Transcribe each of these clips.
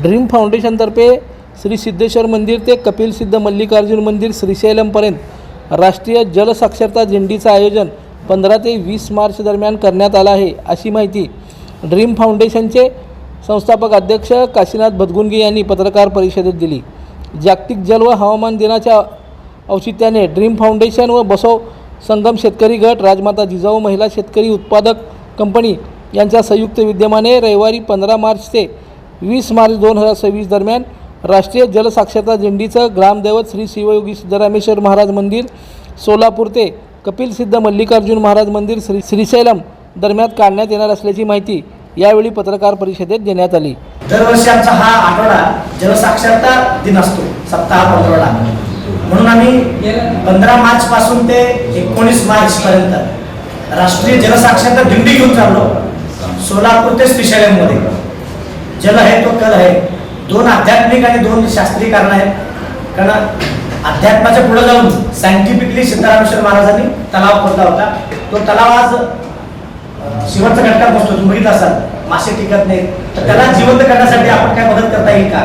Dream फाउंडेशनतर्फे Shri Siddheshwar मंदिर ते कपिल सिद्ध मल्लिकार्जुन मंदिर श्रीशैलमपर्यंत राष्ट्रीय जल साक्षरता दिंडीचं आयोजन 15 ते 20 मार्च दरम्यान करण्यात आलं आहे, अशी माहिती ड्रीम फाउंडेशनचे संस्थापक अध्यक्ष काशीनाथ भदगुंगे यांनी पत्रकार परिषदेत दिली। जागतिक जल व हवामान दिनाच्या औचित्याने ड्रीम फाउंडेशन व बसव संगम शेतकरी गट, राजमाता जिजाऊ महिला शेतकरी उत्पादक कंपनी यांच्या संयुक्त विद्यमाने रविवारी 15 मार्च ते 20 मार्च 2026 दरम्यान राष्ट्रीय जल साक्षरता दिंडीचं ग्रामदैवत श्री शिवयोगी सिद्धरामेश्वर महाराज मंदिर सोलापूर ते कपिल सिद्ध मल्लिकार्जुन महाराज मंदिर श्रीशैलम दरम्यान काढण्यात येणार असल्याची माहिती यावेळी पत्रकार परिषदेत देण्यात आली। दरवर्षी आमचा हा आठवडा जलसाक्षरता दिन असतो, सप्ताह 15 म्हणून आम्ही 15 मार्च पासून ते 19 मार्च पर्यंत राष्ट्रीय जलसाक्षरता दिंडी घेऊन चाललो सोलापूर ते श्रीशैलम मध्ये। जल है तो कल है, दोन आध्यात्मिक आणि दोन शास्त्रीय कारण आहेत। कारण अध्यात्माच्या पुढे जाऊन सायंटिफिकली सिद्धरामेश्वर महाराजांनी तलाव खोदला होता। तो तलाव आज शेवटचा घटका पोहोचतो, तुम्ही बघित असाल मासे टिकत नाही, तर त्याला जिवंत करण्यासाठी आपण काय मदत करता येईल का?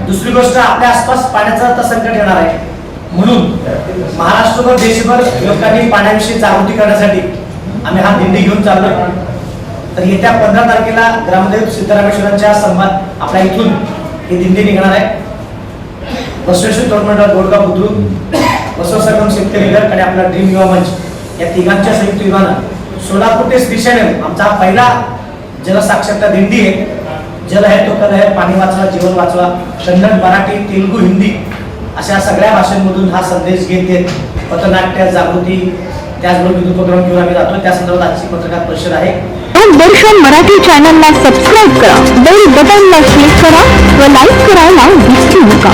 दुसरी गोष्ट, आपल्या आसपास पाण्याचं आता संकट येणार आहे, म्हणून महाराष्ट्रभर देशभर लोकांनी पाण्याविषयी जागृती करण्यासाठी आम्ही हा दिंडी घेऊन चाललो। तर येत्या 15 तारखेला ग्रामदेव सिद्धरामेश्वरांच्या सन्मान आपल्या इथून ही दिंडी निघणार आहे। बसवेश्वर गव्हर्नमेंट गोडगाव बुद्रुक, बसव संगम शेतकरी गट आणि आपला ड्रीम युवा मंच या तिघांच्या संयुक्त विभागानं सोलापूर ते श्रीशैलम आमचा हा पहिला जलसाक्षरता दिंडी आहे। जल है तो कल है, पाणी वाचवा जीवन वाचवा, कन्नड, मराठी, तेलुगू, हिंदी अशा सगळ्या भाषांमधून हा संदेश घेत पथनाट्य, जागृती, त्याचबरोबर विविध उपक्रम घेऊन आम्ही जातो। त्या संदर्भात आजची पत्रकार परिषद आहे। दर्शन मराठी चॅनलला सबस्क्राईब करा, बेल बटनला क्लिक करा व लाईक करायला विसरू नका।